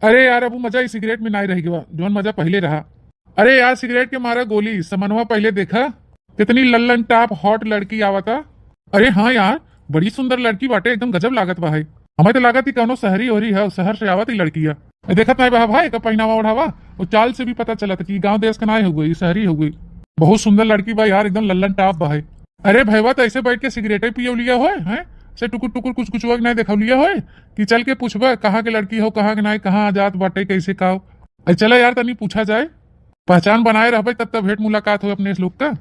अरे यार अब वो मजा इस सिगरेट में नहीं रहेगा जो मजा पहले रहा। अरे यार सिगरेट के मारा गोली समनवा पहले देखा कितनी लल्लन टाप हॉट लड़की आवता। अरे हाँ यार बड़ी सुंदर लड़की बाटे एकदम गजब लागत बा है। हमें तो लागत ही कौनो शहरी हो रही है शहर से आवत ही लड़की है। देखत नहीं बा भाई का पहनावा ओढ़ावा वो चाल से भी पता चला था कि गांव देश का ना हो गई शहरी हो गई। बहुत सुंदर लड़की बा यार एकदम लल्लन टाप बा है। अरे भैया तो ऐसे बैठ के सिगरेटे पियो लिया हो है से टुकुर टुकुर कुछ कुछ वक्त नहीं देखा लिया हो कि चल के पूछबा कहाँ के लड़की हो कहाँ के नहीं कहाँ आजाद बाटे कैसे का हो। चला यार तनी पूछा जाए पहचान बनाए रह तब तक भेंट मुलाकात हो अपने इस लोग का।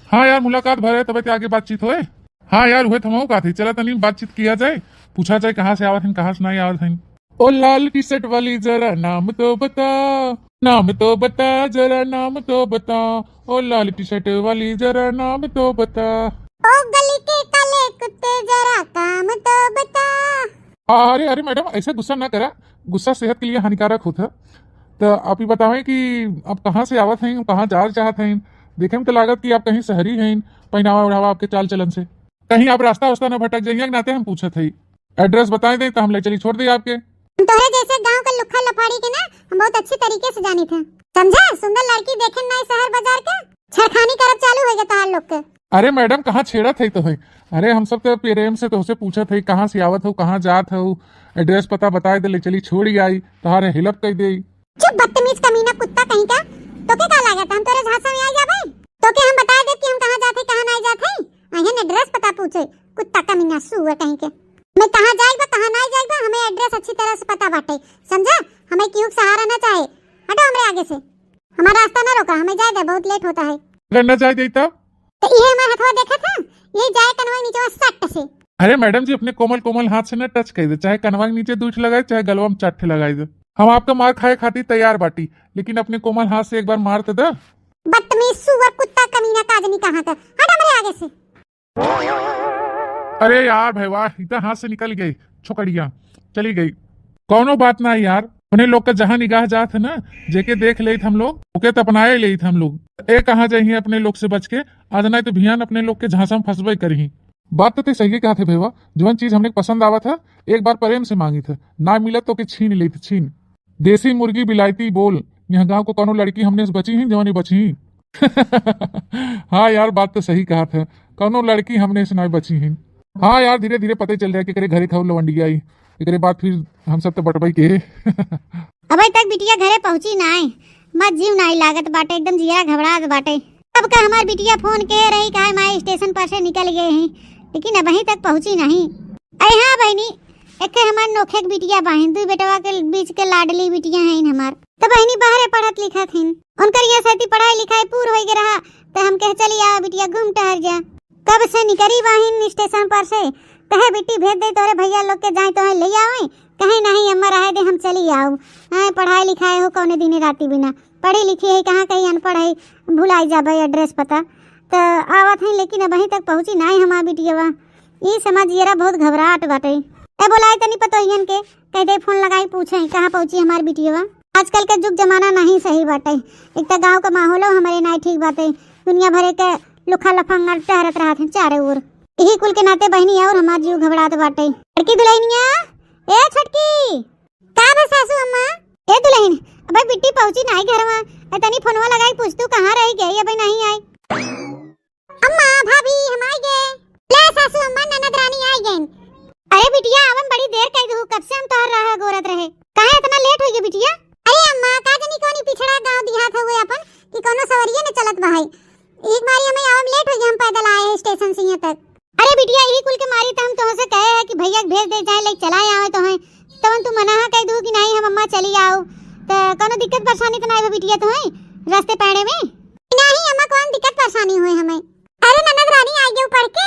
हाँ यार मुलाकात भरे तब आगे बातचीत होए। हाँ यार हुए थमाओ का थी चला तनी बातचीत किया जाए पूछा जाए कहाँ से आवत है कहाँ से नहीं आवत है। ओ लाल टी शर्ट वाली जरा नाम तो बता जरा नाम तो बता ओ लाल टी शर्ट वाली जरा नाम तो बता ओ गली के काले कुत्ते जरा काम तो बता। अरे अरे मैडम ऐसे गुस्सा ना करा गुस्सा सेहत के लिए हानिकारक होता। तो आप ही बतावें कि आप कहाँ से आवत हैं कहाँ जा चाहत हैं। देखे में तो लागत कि आप कहीं शहरी हैं पहनावा उड़ावा आपके चाल चलन से कहीं आप रास्ता वास्ता न भटक जाइए नाते हम पूछे थे। एड्रेस बताए दें तो हम ले चली छोड़ दिए आपके। तोहरे जैसे गांव का लुखा लफाड़ी के ना हम बहुत अच्छी तरीके से जानी थे समझा। सुंदर लड़की देखे ना शहर बाजार के छेड़खानी करब चालू हो गया तोहार लोग के। अरे मैडम कहाँ छेड़ा थे तो है। अरे हम सब तो प्रेम से तो उसे पूछा थे कहाँ से आवत हो कहाँ जात हो एड्रेस पता बताए दे ले चली छोड़ी आई तोहारे हेल्प कर दे। चुप बदतमीज कमीना कुत्ता कहीं का तोके का लागत हम तोरे झांसा में आ जाबे तोके हम बता दे कि हम कहाँ जाते कहाँ नहीं जाते अहन एड्रेस पता पूछे कुत्ता कमीना सुअर कहीं के। मैं कहाँ जाएगा कहाँ नहीं जाएगा हमें एड्रेस अच्छी तरह से पता बाटे समझा। हमें क्यों सहारा ना चाहे हटो हमरे आगे से हमारा रास्ता ना रोका हमें जाए दे बहुत लेट होता है। करना चाहे देता तो ये हमारा हथवा देखा था ये जाए कनवा नीचे सट से। अरे मैडम जी अपने कोमल कोमल हाथ से न टच कर दे चाहे कनवा के नीचे दूठ लगाए चाहे गलवा में चाटे लगाए दे हम आपका मार खाए खाती तैयार बाटी लेकिन अपने कोमल हाथ से एक बार मार तो दे। बदतमीज सुअर कुत्ता कमीना काजनी कहाँ का हट हमारे आगे से। अरे यार भाई वाह इतना हाथ से निकल गई छोकड़िया चली गई। कौनो बात ना यार उन्हें लोग का जहाँ निगाह जात है ना जेके देख ले हम लोग ओके तो अपनाए ले हम लोग ए कहाँ जाइए अपने लोग से बच के आज नहीं तो भियान अपने लोग के झांसा में फंसबे करी। बात तो सही कहा थे भैया जवन चीज हमने पसंद आवा था एक बार प्रेम से मांगी था ना मिला तो के छीन ली थी छीन। देसी मुर्गी बिलायती बोल यहाँ गांव को कोनो लड़की हमने से बची ही जवानी बची ही। हाँ यार बात तो सही कहा था कोनो लड़की हमने से नहीं बची ही। हाँ यार धीरे धीरे पता चल रहा है कि करे घरे खाऊ लवंडी आई एक बाद फिर हम सब तो बटवाई के। अबे तक बिटिया घरे पहुंची ना है मत जीव नहीं लागत बाटे एकदम जिया घबराहट बाटे। अब का हमार बिटिया फोन के रही कहा माई स्टेशन पर से निकल गए हैं लेकिन अब तक पहुंची नहीं। अरे हाँ बहनी एक हमार नोखे के बिटिया बहन दू बेटवा के बीच के लाडली बिटिया हैं हमार तो बहनी बाहरे पढ़त लिखत हैं उनकर ये साथी पढ़ाई लिखाई पूर हो गया रहा तो हम कह चली आ बिटिया घूम टहर जा। कब से निकली बहन स्टेशन पर से कहे बेटी भेज दे तोरे भैया लोग के जाए तो ले आवे कहे नहीं अम्मा रहे दे हम चली आओ। पढ़ाई लिखाई हो कौने दिन राती बिना पढ़ी लिखी है कहाँ कहीं अनपढ़ है भुलाई जा भाई एड्रेस पता तो आवत है लेकिन अब तक पहुंची नहीं हमार बिटिया ये समझ जरा बहुत घबराहट बाटे। ए बोलाए तनी पतोहियन के कह दे फोन लगाई पूछे कहाँ पहुंची हमार बिटिया। आजकल के जुग जमाना नहीं सही बाटे एक तो गाँव का माहौल हमारे नहीं ठीक बाटे दुनिया भरे के लुखा लफंगा टहरत रहा थे चारों ओर यही कुल के नाते बहनी और हमार जीव घबरात बाटे। लड़की दुल्हनिया ए छटकी का बस सासू अम्मा ए दुल्हन अबे बिट्टी पहुंची नहीं घर में तनी फोनवा लगाई पूछ तू कहाँ रह गई अबे नहीं आई। अम्मा भाभी हम आ गए ले सासू अम्मा ननद रानी आ गई। अरे बिटिया आवन बड़ी देर कई दू कब से हम तोहर रहा गोरत रहे काहे इतना लेट हो गई बिटिया। अरे अम्मा का जनी कोनी पिछड़ा गांव देहात हुए अपन कि कोनो सवरिये न चलत भाई एक बारी हमें आवन लेट हो गई हम पैदल आए हैं स्टेशन से यहाँ तक। अरे बिटिया यही कुल के मारी तो हम तोह से कहे है कि भैया भेज दे जाए ले चलाए आवे तो है तवन तू मना कह दू कि नहीं हम अम्मा चली आओ तो कोनो दिक्कत परेशानी तो नहीं बिटिया तो है रास्ते पैड़े में नहीं अम्मा कौन दिक्कत परेशानी हुई हमें। अरे ननद रानी आ गई पढ़ के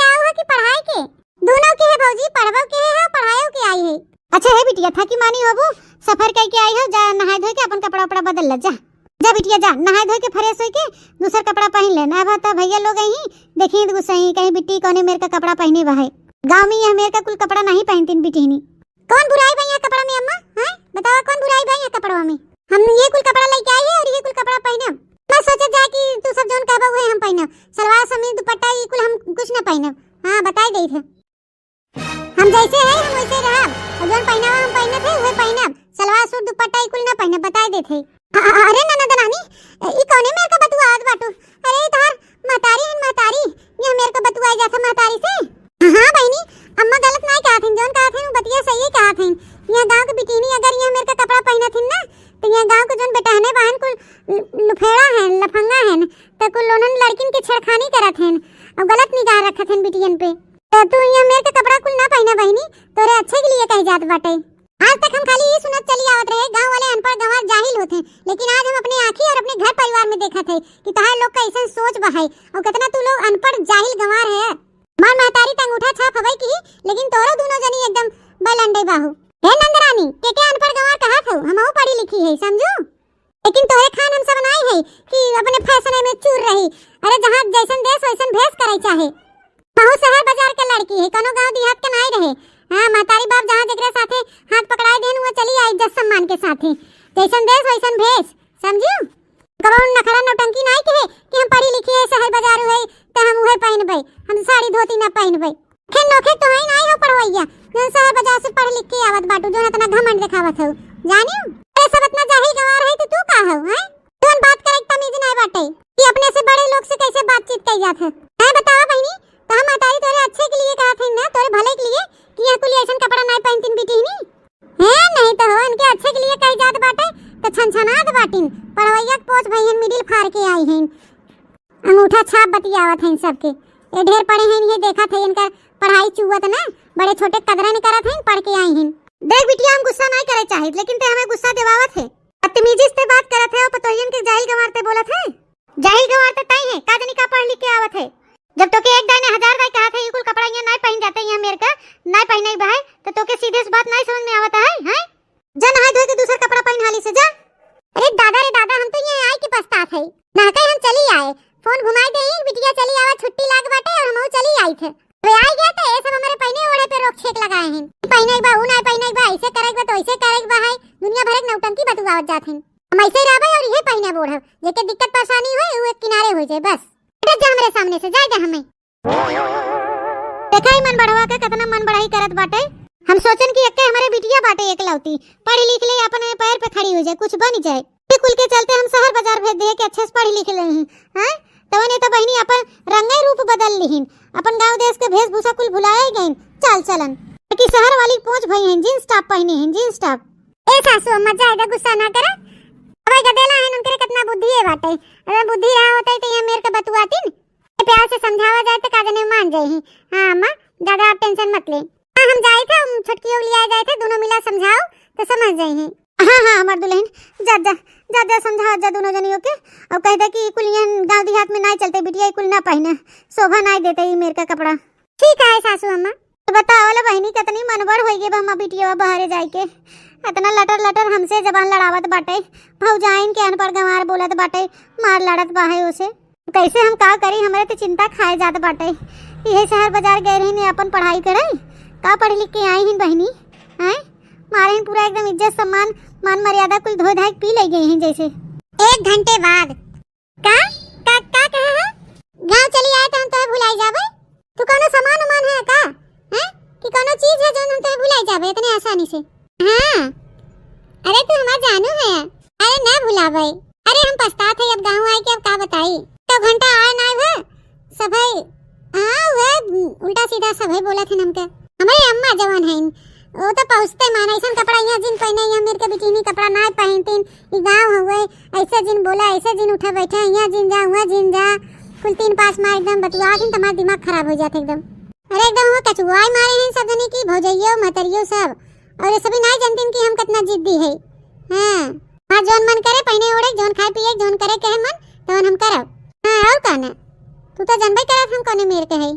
आओ है कि पढ़ाई के दोनों के है भौजी पढ़बो के है पढ़ायो के आई है। अच्छा है बिटिया था कि मानी होबू सफर कह के आई हो जा नहाए धोए के अपन कपड़ा उपड़ा बदल ले जा जा बिटिया जा नहाए धोए के फ्रेश होके दूसरा कपड़ा पहन ले ना भाता भैया लोग ही देखिए तो सही कहीं बिट्टी कोने मेरे का कपड़ा पहने बा है गांव में यह मेरे का कुल कपड़ा नहीं पहनती बिटिनी। कौन बुराई भैया कपड़ा में अम्मा हैं बताओ कौन बुराई भैया कपड़ों में हम ये कुल कपड़ा लेके आई है और ये कुल कपड़ा पहनब मैं सोचा जा कि तू सब जोन कहबो है हम पहनब सलवार समीज दुपट्टा ये कुल हम कुछ ना पहनब। हां बताई गई थे हम जैसे है हम वैसे रहब और जोन पहनावा हम पहनत है वही पहनब दुपट्टा कुल ना पहने बता देथे। अरे ननद रानी ई कौने मेरे का बतुआत बाटू? अरे तार महतारी ये मेरे का बतुआ जाता महतारी से। हां बहनी अम्मा गलत नहीं कहा थीन, जोन कहा थीन वो बतिया सही कहा थीन। ये गांव के बिटिनी अगर ये मेरे का कपड़ा पहना थीन ना तो ये गांव के जोन बेटहने बहन कुल लुफेड़ा है लफंगा है तो कुल लोनन लड़किन के छेड़खानी करत हैं और गलत निगाह रखत हैं बिटियन पे। तो तू ये मेरे का कपड़ा कुल ना पहना बहनी तोरे अच्छे के लिए कह जात बाटे। आज तक हम खाली ये सुनत चली आवत रहे गांव वाले अनपढ़ गंवार जाहिल होते हैं, लेकिन आज हम अपनी आंखी और अपने घर परिवार में देखा थे कि तहार लोग का ऐसा सोच बहाई और कितना तू लोग अनपढ़ जाहिल गंवार है। मार महतारी तंग उठा छाप हवई की, लेकिन तोरो दोनों जनी एकदम बलंडे बाहू। हे नंदरानी के अनपढ़ गंवार कहा था हमहू पढ़ी लिखी है समझू, लेकिन तोरे खान हम सब बनाई है कि अपने फैशन में चूर रही। अरे जहां जैसन देश वैसन भेस करे चाहे बहु शहर बाजार के लड़की है, कोनो गांव देहात के नहीं रहे। हां महतारी बाप जहां जकरे साथे हाथ पकड़ाए देन वो चली आई इज्जत सम्मान के साथे, जैसन देश वैसन भेस समझू। कबो नखरा नौटंकी नहीं कहे कि हम पढ़ी लिखी है शहर बाजार है तो हम उहे पहनबे, हम साड़ी धोती ना पहनबे। खेन नोखे तो ही नहीं हो पढ़वैया जन शहर बाजार से पढ़ लिख के आवत बाटू जोन इतना घमंड दिखावत हो जानियो। अरे सब इतना जाहिल गंवार है तो तू का हो हैं? जोन बात करे तमीज नहीं बाटे कि अपने से बड़े लोग से कैसे बातचीत कई जात है। मैं बतावा बहनी तो हम महतारी तोरे अच्छे के लिए कहा थे ना, तोरे भले के लिए कि ये कुल ऐसा कपड़ा नहीं पहनतीन बिटिनी है नहीं तो इनके अच्छे के लिए कह जात बाटे तो छनछनात बाटिन पढ़वैया पोछ भईहन मिडिल फाड़ के आई हैं अंगूठा छाप बतियावत हैं सबके। ये ढेर पढ़े हैं ये देखा थे इनका पढ़ाई चुवत ना बड़े छोटे कदरा नहीं करत हैं पढ़ के आई हैं। देख बिटिया हम गुस्सा नहीं करे चाहिए लेकिन ते हमें गुस्सा दिवावत है, बदतमीजी से बात करत है और पतोहियन के जाहिल गंवारते बोलत है। जाहिल गंवारते तई है का जनी का पढ़ लिख के आवत है। जब तो के एक दाने 1000 बार कहा था ये कुल कपड़ा ये नहीं पहन जाते ये मेरे का नहीं पहनाई बहाय तो के सीधे से बात नहीं समझ में आवता है हैं? जा नहा धोए के दूसरा कपड़ा पहन हाली से जा। अरे दादा रे दादा हम तो ये आई के पछतात है नहाते हम चली आए फोन घुमाई दे बिटिया चली आवा छुट्टी लाग बाटे और हमहू चली आई थे वे आई गया तो ये सब हमारे पहने ओढ़े पे रोक छेक लगाए हैं। पहने बा उ नहीं पहने बा ऐसे करेगा तो ऐसे करेगा है दुनिया भर के नौटंकी बतुआवत जात हैं। हम ऐसे रहबे और ये पहने बोढ़ जेके दिक्कत परेशानी होए वो एक किनारे हो जाए बस। जा हमरे सामने से जा हमें देखा ही मन बढ़वा के कितना मन बढ़ाई करत बाटे। हम सोचन कि एक्के हमारे बिटिया बाटे एकलौती पढ़ी लिख ले अपने पैर पे खड़ी हो जाए कुछ बन जाए। ये कुल के चलते हम शहर बाजार भेज दिए कि अच्छे से पढ़ी लिख ले हैं तो ने तो बहनी अपन रंगे रूप बदल लीहिन अपन गांव देश के वेशभूषा कुल भुलाए गईन चाल चलन कि शहर वाली पहुंच भई हैं जींस टॉप पहने हैं जींस टॉप। ए सासू अम्मा ज्यादा गुस्सा ना करा अबे गदेला है उनके कितना बुद्धि है बाटे। अगर बुद्धि रहा होता तो ये मेरे का बतुआती प्यार से समझावा जाए तो काजने मान जाए ही। हां अम्मा ज्यादा आप टेंशन मत ले। हां हम जाए थे हम छुटकी ले आए जाए थे दोनों मिला समझाओ तो समझ जाए हैं। हां हमार दुल्हन जा समझा जा दोनों जनियों के और कह दे कि कुल ये गांव देहात में नहीं चलते बिटिया कुल ना पहने शोभा नहीं देते ये मेरे का कपड़ा। ठीक है सासू अम्मा तो बताओ वाला बहनी कितनी मनबड़ होई गे हम बिटिया बाहर जाए के इतना लटर हमसे जबान लड़ावत बाटे भौजाइन के अनपढ़ गंवार बोलत बाटे मार लड़त बाहे उसे कैसे हम का करी हमारे तो चिंता खाए जात बाटे। ये शहर बाजार गए रही ने अपन पढ़ाई करे का पढ़ लिख के आई हैं बहनी हैं मारे हैं पूरा एकदम इज्जत सम्मान मान मर्यादा कुल धो धाय पी ले गए हैं जैसे। 1 घंटे बाद का कहे है गांव चली आए तो हम तो भुलाई जाबे तू कोनो सामान उमान है का हैं कि कोनो चीज है जो हम तो भुलाई जाबे इतने आसानी से। हां अरे तू हमार जानू है अरे ना भुलाबे अरे हम पछतात है अब गांव आए के अब का बताई तो घंटा आए ना है सभे हां वे उल्टा सीधा सभे बोला थे हमके हमारे अम्मा जवान है वो तो पहुंचते माने ऐसा कपड़ा यहाँ जिन पहने यहाँ मेरे के बिटिनी कपड़ा ना पहनतीन ये गांव हुए ऐसे जिन बोला ऐसे जिन उठा बैठा यहाँ जिन जा हुआ जिन जा कुल 3 पास मार एकदम बतुआ दिन तुम्हारा दिमाग खराब हो जाता एकदम। अरे एकदम वो कचुआई मारे हैं सब जने की भौजइयो महतरियो सब और ये सभी नहीं जानती कि हम कितना जिद्दी है। हां जोन मन करे पहने ओढ़े जोन खाए पिए जोन करे कहे मन तो हम करब। हां और कहना तू तो जानबे करत हम कोने मेरे के है।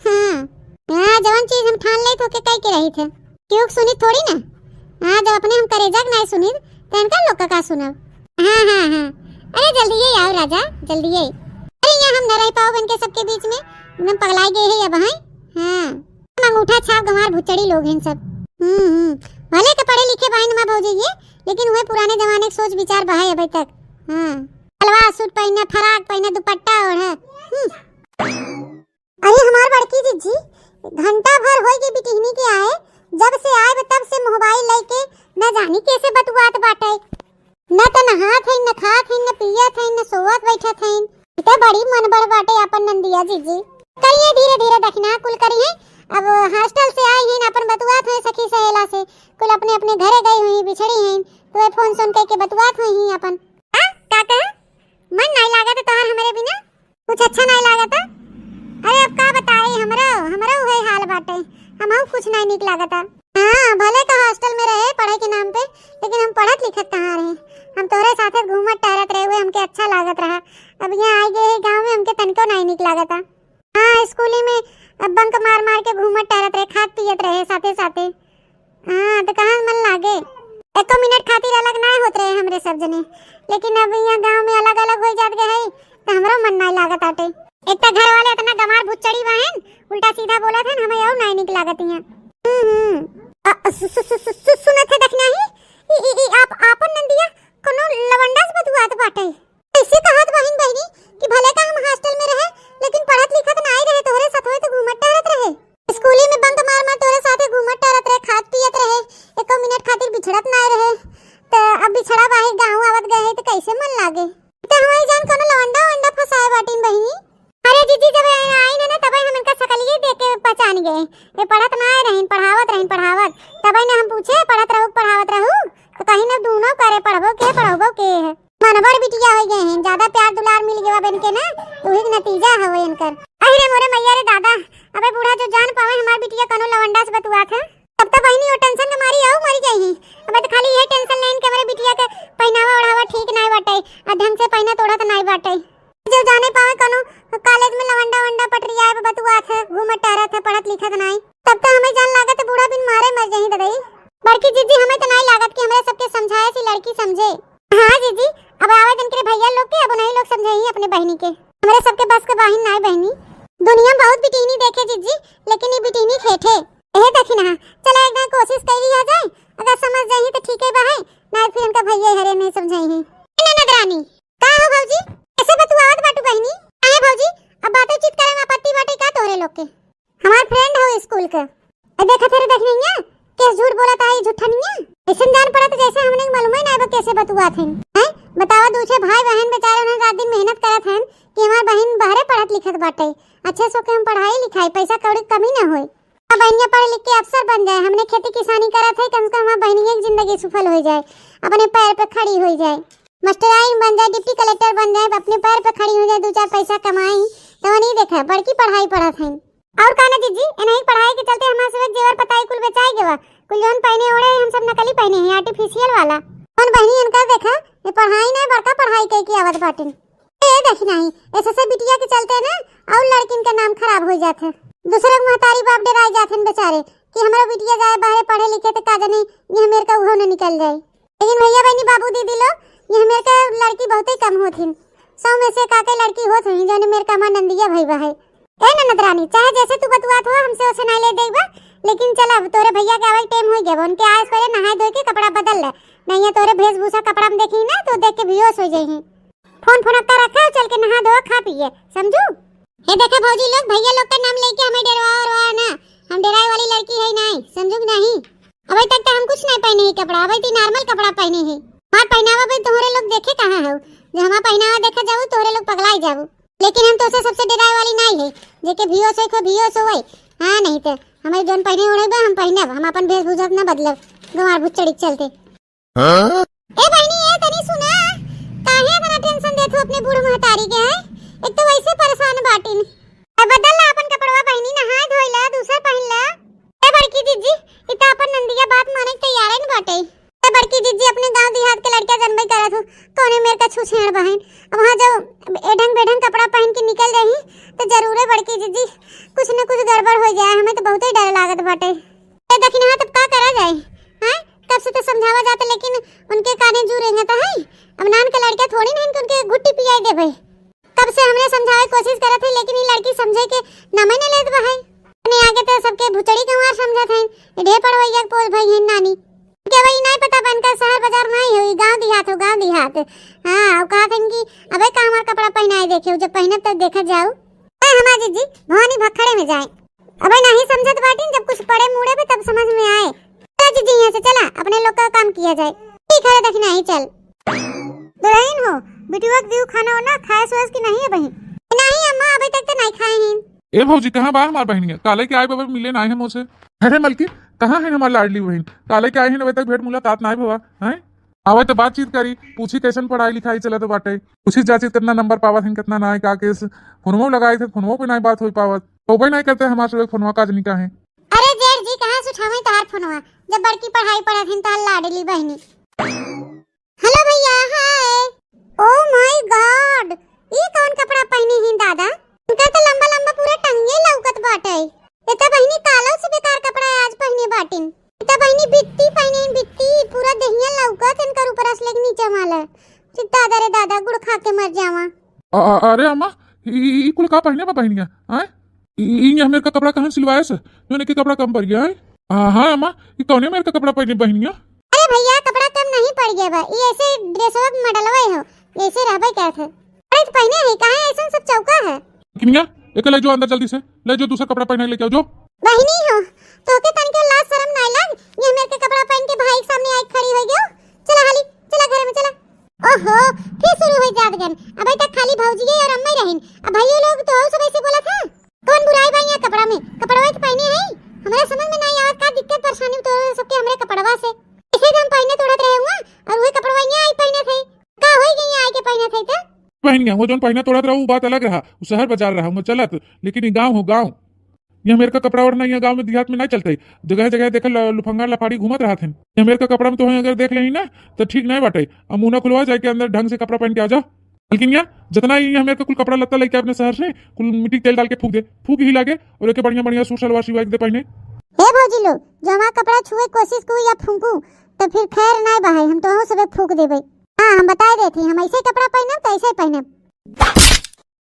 हां जवान चीज हम ठान ले तो के कह के रही थे क्यों सुनी थोड़ी ना। हां जब अपने हम करे जग नहीं सुनी तो इनका लोग का सुनब। हां अरे जल्दी ये आओ राजा जल्दी ये अरे यहाँ हम न रह पाओ बन के सबके बीच में एकदम पगलाई गए है अब हैं। हां अंगूठा छाप गंवार भुचड़ी लोग हैं सब। भले के पढ़े लिखे बहन मां भौजइए लेकिन वह पुराने जमाने के सोच विचार बहाय अभी तक। हां सलवार सूट पहने फराक पहने दुपट्टा ओढ़े। अरे हमार बड़की जीजी घंटा भर होई के बिटिहनी के आए जब से आए तब से मोबाइल लेके न जानी कैसे बतुआत बाटे। न त नहात है, न खात है, न पियत है, न सोवत बैठत है। इतना बड़ी मनबड़ बाटे अपन नंदिया जीजी। करिए धीरे धीरे देखना कुल करिए। अब हॉस्टल से आए हैं अपन बतुआत है सखी सहेला से, कुल अपने अपने घरे गई हुई बिछड़ी हैं, तो फोन सुन के बतुआत हुई अपन। हां का कहा मन नहीं लागत तोहर हमरे बिना, कुछ अच्छा नहीं लागत। अरे अब का बताए, हमरो वही हाल बाटे, हमहु कुछ नहीं निक लागत। हां भले का हॉस्टल में रहे पढ़ाई के नाम पे, लेकिन हम पढ़त लिखत कहां रहे। हम तोरे साथे घूमत टहरत रहे हुए हमके अच्छा लागत रहा। अब यहाँ आ गए गांव में हमके तनको नहीं निक लागत। हां स्कूली में बंक मार मार के घूमत टहरत रहे, खात पियत रहे साथे साथे। हां तो कहां मन लागे, एको मिनट खातिर अलग ना होत रहे हमरे सब जने। लेकिन अब यहाँ गांव में अलग अलग हो जात गए है तो हमरो मन नहीं लागत आटे। एक तो घर वाले इतना गमार भुचड़ी बहन उल्टा सीधा बोलत हन, हमें और नहीं निक लागत यहाँ। सुनत है देखना ही आप आपन नंदिया कोनो लवंडास बतुआत बाटे। ऐसे कहत बहन बहनी कि भले का हम हॉस्टल में रहे लेकिन पढ़त लिखत ना रहे, तोरे साथ होए तो घूमत टहरत रहे, स्कूली में बंक मार मार तोरे साथे घूमत टहरत रहे, खात पियत रहे, एको मिनट खातिर बिछड़त ना रहे। तो अब बिछड़ा बाहे गांव आवत गए तो कैसे मन लागे। तो हमारी जान कोनो लवंडा वंडा फसाए बाटिन बहनी। अरे जीजी जब आई ना तब हम इनका शकलिए देख के पहचान गए, ये पढ़त ना रहन पढ़ावत तब ने हम पूछे पढ़त रहू तो कहीं ना दोनों करे पढ़बो के है। मनबर बिटिया हो गए हैं, ज्यादा प्यार दुलार मिल गया बन के ना, तो ही नतीजा है इनकर। अरे मोरे मैया रे दादा, अबे बूढ़ा जो जान पावे हमार बिटिया कोनो लवंडा से बतुआत है, तब तो बहनी वो टेंशन के मारी आओ मरी जाई है। अब तो खाली ये टेंशन लेन के हमारे बिटिया के पहनावा ओढ़ावा ठीक नहीं बाटे, और ढंग से पहना तोड़ा तो नहीं बाटे। जो जाने पावे कोनो कॉलेज में लवंडा वंडा पटरिया है बतुआत है, घूमत टहरत है, पढ़त लिखत नहीं, तब तो हमें जान लागत है बूढ़ा बिन मारे मर जाही ददाई। बड़की जीजी हमें तो नहीं लागत कि हमारे सबके समझाए सी लड़की समझे। हां जीजी अब आवेदन करे भैया लोग के, अब नहीं लोग समझाई अपने बहनी के, हमारे सबके बस के बाहिन नहीं बहनी। दुनिया बहुत बिटीनी देखे जीजी, लेकिन ये बिटीनी ठेठे ए देखी ना। चलो एक दिन कोशिश करी आ जाए, अगर समझ जाई तो ठीक है बाहे, नहीं फिर उनका भैया हरे नहीं समझाई है। ननदरानी का हो भौजी ऐसे बतुआवत बाटू बहनी आए भौजी, अब बातें चित करे में आपत्ति बाटे का तोरे लोग के। हमार फ्रेंड हो स्कूल का, ए देखा तेरे देखनिया कैसे झूठ बोला था, ये झूठा नहीं है। ऐसे जान पड़ा तो जैसे हमने मालूम ही नहीं कैसे बतुआत हैं। हैं बतावा दूसरे भाई बहन बेचारे उन्हें रात दिन मेहनत करत हैं कि हमार बहन बाहरे पढ़त लिखत बाटे, अच्छे सो के हम पढ़ाई लिखाई पैसा कौड़ी कमी ना होए, अब बहनिया पढ़ लिख के अफसर बन जाए, हमने खेती किसानी करत है, कम से कम हमार बहनिया की जिंदगी सफल हो जाए, अपने पैर पे खड़ी हो जाए, मास्टराइन बन जाए, डिप्टी कलेक्टर बन जाए, अपने पैर पे खड़ी हो जाए, दो चार पैसा कमाई। तो नहीं देखा बड़की पढ़ाई पढ़त हैं और कहना जीजी नहीं पढ़ाई के चलते हमारे सब जेवर पताई कुल बेचाई गवा, कुल जौन पहने ओढ़े हम सब नकली पहने हैं आर्टिफिशियल वाला। कौन बहनी इनका देखा ये पढ़ाई नहीं बड़का पढ़ाई कई की आवत बाटिन। ए देखी नहीं ऐसे से बिटिया के चलते ना और लड़किन का नाम खराब हो जात है, दूसरे महतारी बाप डराई जात हैं बेचारे कि हमारा बिटिया जाए बाहर पढ़े लिखे तो का जाने ये मेरे का उहो न निकल जाए। लेकिन भैया बहनी बाबू दीदी लो ये मेरे का लड़की बहुत ही कम होती, 100 में से काके लड़की होत है जो मेरे का नंदिया भाई बा है। ए ननदरानी चाहे जैसे तू बतुआत हो हमसे उसे नहीं ले देबा, लेकिन चल अब तोरे भैया के आवे टाइम हो गया, उनके आए पहले नहाए धोए के कपड़ा बदल ले, नहीं है तोरे वेशभूषा कपड़ा में देखी ना तो देख के बेहोश हो जाई है। फोन का रखा चल के नहा धो खा पिए समझू। हे देखा भौजी लोग भैया लोग का नाम लेके हमें डरवा ना, हम डराई वाली लड़की है नहीं समझू नहीं। अभी तक तो हम कुछ नहीं पहने ही कपड़ा, अभी तो नॉर्मल कपड़ा पहने ही। हां पहनावा भाई तुम्हारे लोग देखे कहां हो, जो हमारा पहनावा देखा जाऊ तोरे लोग पगलाई जाऊ, लेकिन हम तो से सबसे डराई वाली नहीं है जेके भियोस है को भियोस होई। हां नहीं तो हमें जोन पहने ओढ़े बा हम पहनब, हम अपन वेशभूषा न बदलब गमार भुचड़ी चलते। हां ए बहनी ए तनी सुना काहे इतना टेंशन देत हो अपने बूढ़ महतारी के है, एक तो वैसे परेशान बाटिन, अब बदल ला अपन कपड़वा बहनी नहा धोइला दूसरा पहन ला। ए बड़की जीजी इता अपन नंदिया बात माने के तैयार है न बाटे। ए बड़की जीजी अपने गांव देहात के लड़का जन्मे करत हो कोने मेरे का छुछेड़ बहन, अब वहां जब एढंग बेढंग कपड़ा पहन के निकल रही तो जरूर है बड़की जीजी कुछ न कुछ गड़बड़ हो जाए, हमें तो बहुत ही डर लागत बाटे। ए दखिन हां तब का करा जाए हैं, कब से तो समझावा जाता लेकिन उनके काने जू रहेंगे तो है, अब नान के लड़का थोड़ी नहीं उनके गुट्टी पियाई दे भाई, कब से हमने समझावे कोशिश करत है लेकिन ये लड़की समझे के नामे न लेत भाई, ने आगे तो सबके भुचड़ी के मार समझत है, ढे पड़वैया पोल भाई है नानी के वही नहीं पता बनकर शहर बाजार नहीं हुई गांव देहात हो गांव देहात। हां और कहा था कि अबे का हमारा कपड़ा पहनाए देखे जब पहने तब देखा जाऊ। ए हमार जीजी भवानी भखड़े में जाए अबे नहीं समझत बाटिन, जब कुछ पड़े मुड़े पे तब समझ में आए। चला जीजी यहाँ से चला, अपने लोग का काम किया जाए। ठीक है दक्षिणा ही चल। दुल्हन हो, बिटिया के दियो खाना वाना खाए सोस की नहीं है बहन? नहीं अम्मा, अभी तक तो नहीं खाए हैं। ए भौजी कहाँ बा हमार बहनिया? काले के आए बाबा मिले ना है मुझसे। अरे मलकी कहाँ है हमार लाडली बहन? काले के आए हैं अभी तक भेंट मुलाकात ना भवा है। आवे तो बातचीत करी, पूछी कैसन पढ़ाई लिखाई चला तो बाटे, पूछी जाची कितना नंबर पावत है कितना ना है, का केस फोनवो लगाए थे, फोनवो पे नहीं बात हो पावत, तो भी नहीं करते हमारे से फोनवा काज निका है। अरे जेठ जी कहाँ से उठावे तार फोनवा, जब बड़की पढ़ाई पढ़त हैं तार लाडली बहनी। हेलो भैया, हाय। ओ माय गॉड, ये कौन कपड़ा पहनी है दादा? इनका तो लंबा लंबा पूरा टंगे लौकत बाटे। ये तो बहनी कालो से बेकार कपड़ा आज पहने बाटिन। ये तो बहनी बित्ती पहने, बित्ती पूरा देहिया लौकत इनकर ऊपर से लेके नीचे माला। दादा रे दादा, गुड़ खा के मर जावा। अरे अम्मा ई कुल का पहने बा बहनिया हैं? ई मेरे का कपड़ा कहाँ सिलवाए से मैंने के कपड़ा कम पड़ गया है? हाँ अम्मा, ये कौन मेरे का कपड़ा पहने बहनिया? अरे भैया कपड़ा कम नहीं पड़ गया बा, ये ऐसे ड्रेसवा मॉडलवा हो, ऐसे रहबे क्या थे। अरे तो पहने है काहे ऐसा सब चौका है? किनिया एक ले जो अंदर जल्दी से, ले जो दूसरा कपड़ा पहने लेके आओ जो। बहनी हो तो के तन के लाज शर्म नहीं लग, ये मेरे के कपड़ा पहन के भाई के सामने आई खड़ी हो गयो। चला हाली चला घर में चला। ओहो फिर शुरू हो जात गन, अबे तक खाली भौजी और अम्मा ही रहिन, अब भाइयों लोग तो सब ऐसे बोला था। कौन बुराई भाई ये कपड़ा में? कपड़वा तो पहने है, हमरा समझ में नहीं आवत का दिक्कत परेशानी तो सबके हमरे कपड़वा से। इसे हम पहने तोड़त रहे हुआ और वही कपड़वा ये आई पहने थे, का होई गई आई के पहने थे तो बहनिया वो जोन पहना तोड़त रहू बात अलग रहा, शहर बाजार रहा हूँ चलत, लेकिन ये गाँव हो गाँव, यह मेरे का कपड़ा और ना, यहाँ गाँव में देहात में नहीं चलते, जगह जगह देख लुफंगा लफाड़ी घूमत रहा थे। यह मेरे का कपड़ा में तो अगर देख लें ना तो ठीक नहीं बाटे, अब मुंह खुलवा जाए के अंदर ढंग से कपड़ा पहन के आ जाओ। लेकिन यहाँ जितना ही मेरे का कुल कपड़ा लत्ता लेके अपने शहर से कुल मिट्टी तेल डाल के फूक दे, फूक ही लागे और एक बढ़िया बढ़िया सूट सलवार सिवा दे पहने। हे भौजी लोग, जो हमारा कपड़ा छुए कोशिश करू या फूंकू तो फिर खैर नहीं बहाई, हम तो सबे फूक देबे। हां हम बता देते हम ऐसे कपड़ा पहनब तो ऐसे पहनब।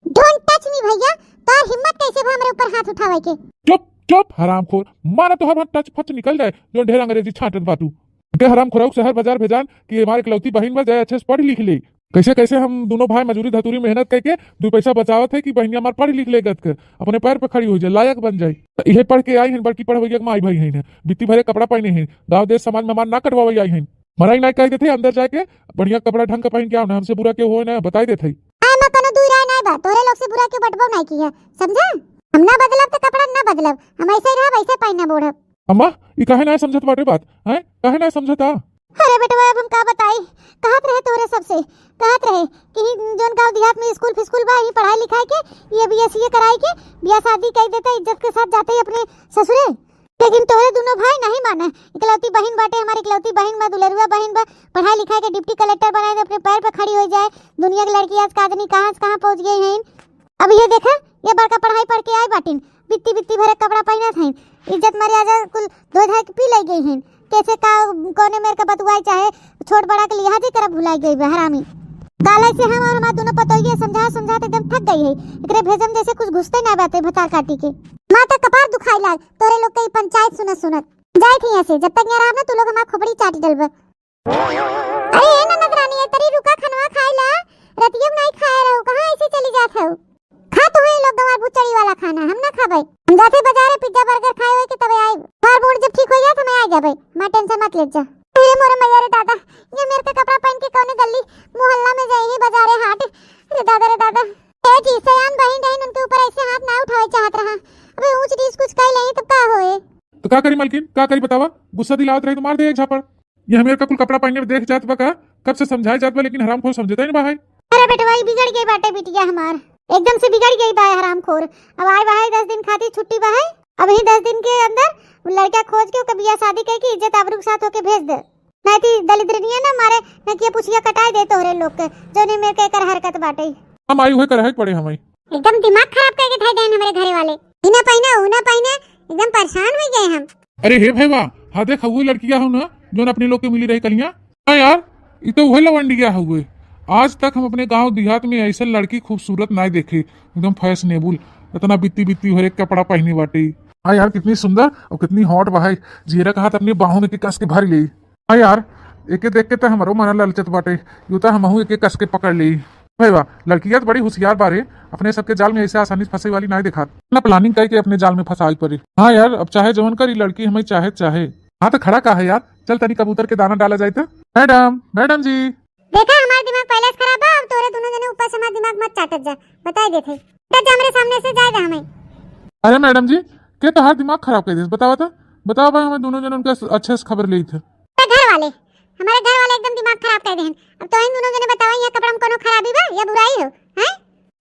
डोंट टच मी भैया, तार हिम्मत कैसे भा हमरे ऊपर हाथ उठावे के? चुप चुप हरामखोर, मारा तो हर टच फच निकल जाए जो ढेर अंग्रेजी छाटत बातू के हरामखोर शहर बाजार भेजान कि हमारे इकलौती बहन बस जाए अच्छे से पढ़ लिख ले। कैसे कैसे हम दोनों भाई मजूरी धतूरी मेहनत करके दो पैसा बचावत है कि बहनिया हमार पढ़ लिख ले गत कर अपने पैर पे खड़ी हो जाए, लायक बन जाए। यह पढ़ के आई है, बड़की पढ़ माई भाई है, बित्ती भरे कपड़ा पहने हैं, गाँव देश समाज में मान ना कटवा आई है, मराई ना कह देते अंदर जाके बढ़िया कपड़ा ढंग का पहन के आओ ना, हमसे बुरा क्यों हो ना बताई देते। मैं कोनो दूर राय नहीं बा, तोरे लोग से बुरा क्यों बटबो नहीं किया, समझा? हम ना बदलब तो कपड़ा ना बदलब, हम ऐसे ही रह वैसे पहनना बोढ़ब। अम्मा ये काहे ना समझत बाटे बात है, काहे ना समझता? अरे बेटवा अब हम का बताई, कहत रहे तोरे सबसे, कहत रहे कि जोन गांव देहात में स्कूल फिस्कूल बा, ही पढ़ाई लिखाई के ये बीएससी कराई के बियाह शादी कर देते, इज्जत के साथ जाते अपने ससुरे। लेकिन तोरे दोनों भाई नहीं माने, इकलौती बहन बाटे हमारी, इकलौती बहन बा, दुलरुआ बहन बा, पढ़ाई लिखाई के डिप्टी कलेक्टर बनाए, अपने पैर पे खड़ी हो जाए। दुनिया की लड़की आज का आदमी कहाँ से कहाँ पहुंच गई हैं। अब ये देखा ये बड़का पढ़ाई पढ़ के आए बाटिन, बित्ती बित्ती भरे कपड़ा पहना था, इज्जत मर्यादा कुल धो धा के पी ले गई हैं। कैसे का कोने मेरे का बतुआई चाहे छोट बड़ा के लिहाज ही करब भुलाई गई हरामी। काले से हम और हमार दोनों पतोइये समझा समझा एकदम थक गई है, एकरे भेजम जैसे कुछ घुसते ना बाते भता काटी के। मां तो कपार दुखाई लाग तोरे लोग के पंचायत सुनत सुनत जाए थी ऐसे, जब तक यहाँ रहा ना तू लोग हमार खोपड़ी चाटी डलबा। अरे ए ननद रानी है तरी रुका खनवा खाई ला, रतियम नहीं खाए रहो, कहां ऐसे चली जात हो? खा तो है लोग गंवार भुचड़ी वाला खाना, हम ना खाबे, हम जाते बाजारे पिज्जा बर्गर खाए होए के तबे आई, हर मूड जब ठीक हो जाए तो मैं आ जाबे, मां टेंशन मत ले जा। ए मोरे मैया रे दादा, ये मेरे का कपड़ा पहन के कौने गली मोहल्ला में जाएगी बाजारे हाट, रे दादा रे दादा। ए जी सयान बहन बहन उनके ऊपर ऐसे हाथ ना उठावे चाहत रहा, अबे ऊंच नीच कुछ कह ले तो का होए? तो का करी मलकिन, का करी बतावा? गुस्सा दिलावत रही तो मार दे एक झापड़। ये मेरे का कुल कपड़ा पहनने में देख जात बा का, कब से समझाए जात बा लेकिन हरामखोर समझता ही नहीं भाई। अरे बेटा भाई बिगड़ गई बाटे बिटिया हमार, एकदम से बिगड़ गई बा हरामखोर। अब आए बा 10 दिन खातिर छुट्टी बा है, अब ही 10 दिन के अंदर लड़का खोज के ओके बियाह शादी करके इज्जत आबरू के साथ होके भेज दे, नहीं तो दलिद्रनिया ना मारे न कि पुछिया कटाई दे तोरे लोग के जो ने मेरे के कर हरकत बाटे। हम आई हुए कर पड़े हमें एकदम दिमाग खराब करके थे देन हमारे घरे वाले, बिना पहना उना पहना एकदम परेशान हो गए हम। अरे हे भैया हाँ देख हुई लड़कियां हो ना जो अपने लोग के मिली रही कलियां, हाँ यार ये तो वही लवंडिया हुए। आज तक हम अपने गांव देहात में ऐसा लड़की खूबसूरत ना देखे, एकदम फैशनेबल, इतना बित्ती बित्ती हर एक कपड़ा पहने बाटे। हाँ यार कितनी सुंदर और कितनी हॉट भाई, जीरा का हाथ अपनी बाहों में कस के भर ली। हाँ यार एक देख के तो हमारो मन ललचत बाटे, यूं तो हम एक कस के पकड़ ली। भाई वाह, लड़कियां तो बड़ी होशियार बारे, अपने सबके जाल में ऐसे आसानी से फंसे वाली नहीं दिखा ना, प्लानिंग करके अपने जाल में फंसाई पड़ी। हाँ यार, अब चाहे जवन करी लड़की हमें चाहे चाहे। हाँ तो खड़ा का है यार, चल तनी कबूतर के दाना डाला जाए तो। मैडम, मैडम जी। देखा हमारा दिमाग पहले से खराब है, अब तोरे दोनों जने ऊपर से हमारा दिमाग मत चाटत जा, बताई देथे जा हमरे सामने से जाएगा हमें। अरे मैडम जी, के तोहार दिमाग खराब कर दिस, बतावा था, बताओ भाई, हमें दोनों जन उनका अच्छे से खबर ली थे। हमारे घर वाले एकदम दिमाग खराब कर देहन। अब तो इन दोनों जने बतावा यहाँ कपड़ा में कोनो खराबी बा या बुराई हो, हैं?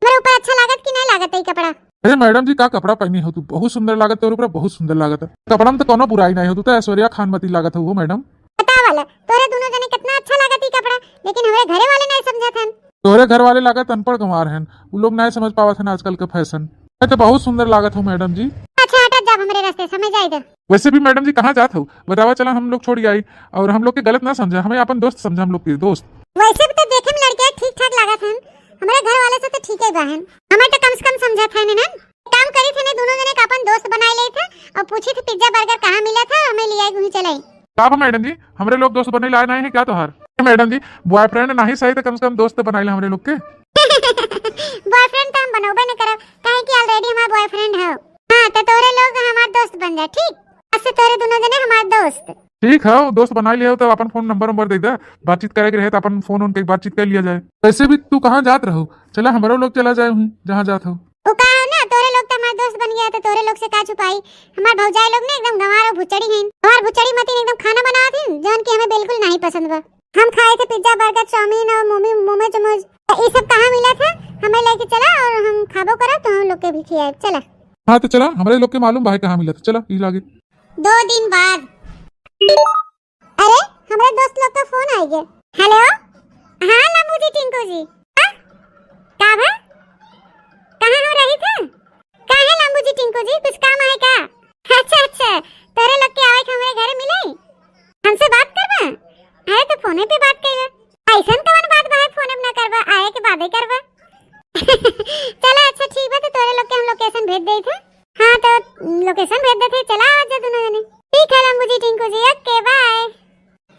हमारे ऊपर अच्छा लागत कि नहीं लागत है कपड़ा? अरे मैडम जी, का कपड़ा पहनी हो तू, बहुत सुंदर लागत है, और ऊपर बहुत सुंदर लागत है। कपड़ा में तो कोनो बुराई नहीं हो, तू तो ऐश्वर्या खान मती लागत हो मैडम। पता वाला तोरे दोनों जने कितना अच्छा लागत है कपड़ा, लेकिन हमारे घरे वाले नहीं समझत हन। तोरे घर वाले लागत अनपढ़ गंवार हैं, वो लोग नहीं समझ पावत हैं आजकल का फैशन। मैं तो बहुत सुंदर लागत हूँ मैडम जी। अच्छा हटत जा हमारे रास्ते, समझ जाए इधर। वैसे भी मैडम जी कहाँ जात हो, बतावा, चला हम लोग छोड़ आई, और हम लोग के गलत ना समझा, हमें अपन दोस्त समझा, हम लोग के दोस्त। वैसे भी तो देखे में लड़के ठीक ठाक लागत हन, हमारे घर वाले से तो ठीक है बहन, हमें तो कम से कम समझत है ना। काम करी थे ने दोनों जने का अपन दोस्त बनाए ले थे और पूछे थे पिज्जा बर्गर कहाँ मिला था, हमें ले आई वहीं चलाई। आप मैडम जी, हमारे लोग दोस्त बने लाए नहीं है क्या तोहार? मैडम जी, बॉयफ्रेंड नहीं सही तो कम से कम दोस्त बनाए हमारे लोग के। बॉयफ्रेंड तो हम बनोबे न करब, काहे कि ऑलरेडी हमारा बॉयफ्रेंड है। हां तो तोरे लोग हमारे दोस्त बन जा, ठीक? आज से तोरे दोनों जने हमारे दोस्त। ठीक है, दोस्त बना लिया हो तो अपन फोन नंबर दे दे, बातचीत करे के रहे तो अपन फोन उनके बातचीत कर लिया जाए। वैसे भी तू कहाँ जात रहो, चला हमारे लोग चला जाए जहाँ जात हो। वो कहा है ना, तोरे लोग तो हमारे दोस्त बन गया, तो तोरे लोग से का छुपाई। हमारे भौजाई लोग ने एकदम गंवार और भुचड़ी हैं, हमार भुचड़ी मती एकदम खाना बनावत हैं जौन की हमें बिल्कुल नहीं पसंद बा। हम खाए थे पिज्जा बर्गर चाउमीन और मोमोज ये सब कहाँ मिला था, हमें लेके चला और हम खाबो करा तो हम लोग के भी खियाए, चला। हाँ तो चला, हमारे लोग के मालूम भाई कहाँ मिला था, चला ई लागे। 2 दिन बाद अरे हमारे दोस्त लोग का फोन आ गया। हेलो, हाँ लम्बू जी, टिंकू जी, हाँ का भा कहाँ हो रही थे? का है लम्बू जी, टिंकू जी, कुछ काम है का? अच्छा तेरे लोग के आवे के हमारे घर मिले, हमसे बात करबा? आए तो फोने पे बात करबा, ऐसन कवन बात बा फोने पे ना करबा, आए के बादे करबा। चला अच्छा ठीक बा, तो तोरे लोग के हम लोकेशन भेज दे थे। हाँ तो लोकेशन भेज देते, चला आ जा दोनों जने। ठीक है लम्बू जी, टिंकू जी, ओके बाय।